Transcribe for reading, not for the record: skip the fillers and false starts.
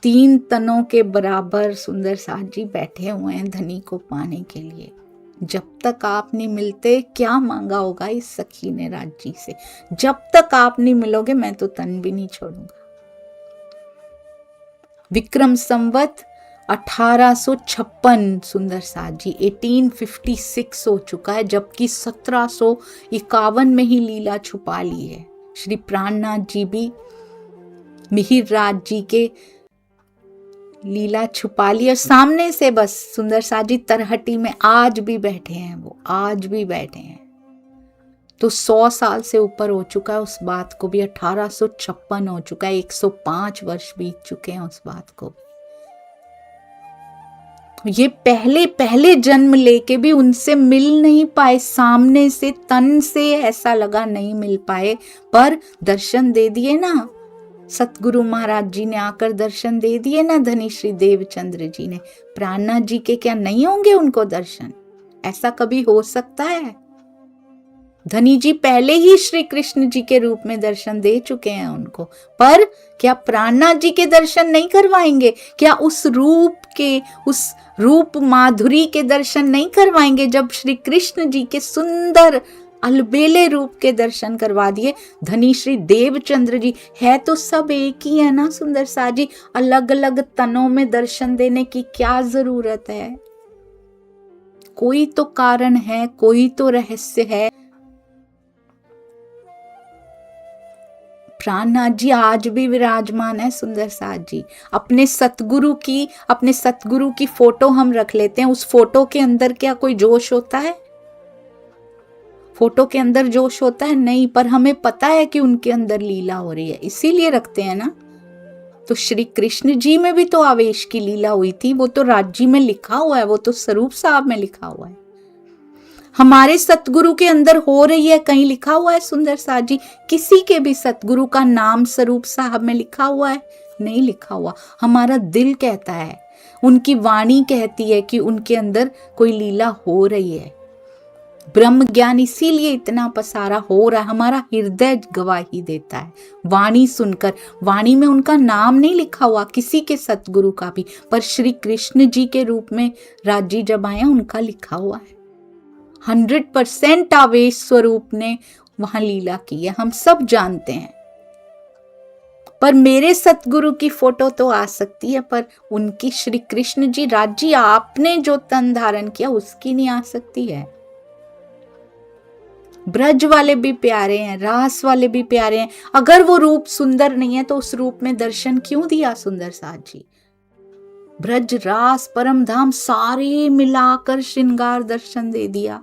3 तनों के बराबर सुंदर साथ जी बैठे हुए हैं धनी को पाने के लिए। जब तक आप नहीं मिलते, क्या मांगा होगा इस सखी ने राज जी से, जब तक आप नहीं मिलोगे मैं तो तन भी नहीं छोड़ूंगा। विक्रम संवत 1856 सुंदर साथ जी 1856 हो चुका है, जबकि 1751 में ही लीला छुपा ली है। श्री प्राणनाथ जी भी मिहिर राज जी के लीला छुपा ली और सामने से बस सुंदर साथ जी तरहटी में आज भी बैठे हैं, वो आज भी बैठे हैं। तो 100 साल से ऊपर हो चुका है उस बात को भी, 1856 हो चुका है, 105 वर्ष बीत चुके हैं उस बात को। ये पहले जन्म लेके भी उनसे मिल नहीं पाए, सामने से तन से ऐसा लगा नहीं मिल पाए, पर दर्शन दे दिए ना। सतगुरु महाराज जी ने आकर दर्शन दे दिए ना धनी श्री देवचंद्र जी ने। प्राणनाथ जी के क्या नहीं होंगे उनको दर्शन? ऐसा कभी हो सकता है? धनी जी पहले ही श्री कृष्ण जी के रूप में दर्शन दे चुके हैं उनको, पर क्या प्राणनाथ जी के दर्शन नहीं करवाएंगे? क्या उस रूप माधुरी के दर्शन नहीं करवाएंगे? जब श्री कृष्ण जी के सुंदर अलबेले रूप के दर्शन करवा दिए धनी श्री देवचंद्र जी, है तो सब एक ही है ना सुंदर साथ जी, अलग अलग तनों में दर्शन देने की क्या जरूरत है? कोई तो कारण है, कोई तो रहस्य है। प्राणनाथ जी आज भी विराजमान है सुंदर साथ जी। अपने सतगुरु की फोटो हम रख लेते हैं, उस फोटो के अंदर क्या कोई जोश होता है? फोटो के अंदर जोश होता है? नहीं, पर हमें पता है कि उनके अंदर लीला हो रही है, इसीलिए रखते हैं ना। तो श्री कृष्ण जी में भी तो आवेश की लीला हुई थी, वो तो राज्य में लिखा हुआ है, वो तो स्वरूप साहब में लिखा हुआ है। हमारे सतगुरु के अंदर हो रही है, कहीं लिखा हुआ है सुंदर साथ जी? किसी के भी सतगुरु का नाम स्वरूप साहब में लिखा हुआ है? नहीं लिखा हुआ। हमारा दिल कहता है, उनकी वाणी कहती है कि उनके अंदर कोई लीला हो रही है। ब्रह्म ज्ञान इसीलिए इतना पसारा हो रहा है, हमारा हृदय गवाही देता है वाणी सुनकर। वाणी में उनका नाम नहीं लिखा हुआ किसी के सतगुरु का भी, पर श्री कृष्ण जी के रूप में राजी जब आए उनका लिखा हुआ है। 100% आवेश स्वरूप ने वहां लीला की है, हम सब जानते हैं। पर मेरे सतगुरु की फोटो तो आ सकती है, पर उनकी श्री कृष्ण जी राजी आपने जो तन धारण किया उसकी नहीं आ सकती है। ब्रज वाले भी प्यारे हैं, रास वाले भी प्यारे हैं, अगर वो रूप सुंदर नहीं है तो उस रूप में दर्शन क्यों दिया सुंदर साथ जी? ब्रज रास परम धाम सारे मिलाकर श्रृंगार दर्शन दे दिया।